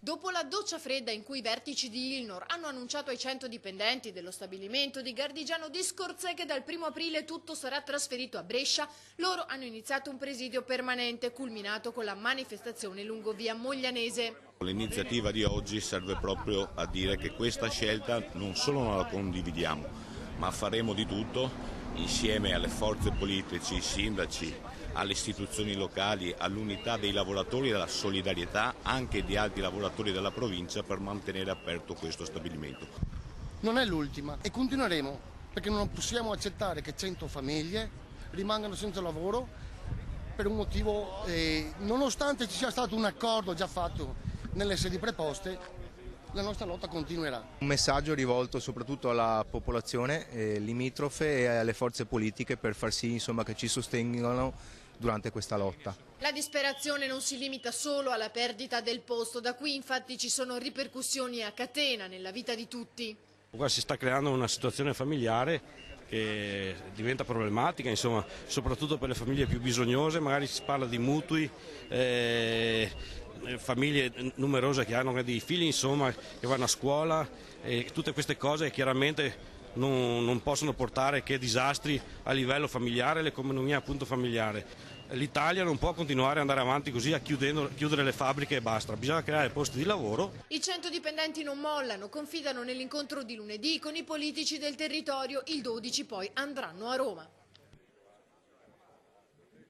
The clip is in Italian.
Dopo la doccia fredda in cui i vertici di Ilnor hanno annunciato ai 100 dipendenti dello stabilimento di Gardigiano di Scorzè che dal 1° aprile tutto sarà trasferito a Brescia, loro hanno iniziato un presidio permanente culminato con la manifestazione lungo via Moglianese. L'iniziativa di oggi serve proprio a dire che questa scelta non solo non la condividiamo, ma faremo di tutto insieme alle forze politiche, ai sindaci, alle istituzioni locali, all'unità dei lavoratori e alla solidarietà anche di altri lavoratori della provincia per mantenere aperto questo stabilimento. Non è l'ultima e continueremo perché non possiamo accettare che 100 famiglie rimangano senza lavoro per un motivo, nonostante ci sia stato un accordo già fatto nelle sedi preposte. La nostra lotta continuerà. Un messaggio rivolto soprattutto alla popolazione limitrofe e alle forze politiche per far sì, insomma, che ci sostengano durante questa lotta. La disperazione non si limita solo alla perdita del posto, da qui infatti ci sono ripercussioni a catena nella vita di tutti. Qua si sta creando una situazione familiare che diventa problematica, insomma, soprattutto per le famiglie più bisognose, magari si parla di mutui, famiglie numerose che hanno dei figli, insomma, che vanno a scuola, e tutte queste cose chiaramente non possono portare che disastri a livello familiare, l'economia appunto familiare. L'Italia non può continuare ad andare avanti così a chiudere le fabbriche e basta, bisogna creare posti di lavoro. I 100 dipendenti non mollano, confidano nell'incontro di lunedì con i politici del territorio, il 12 poi andranno a Roma.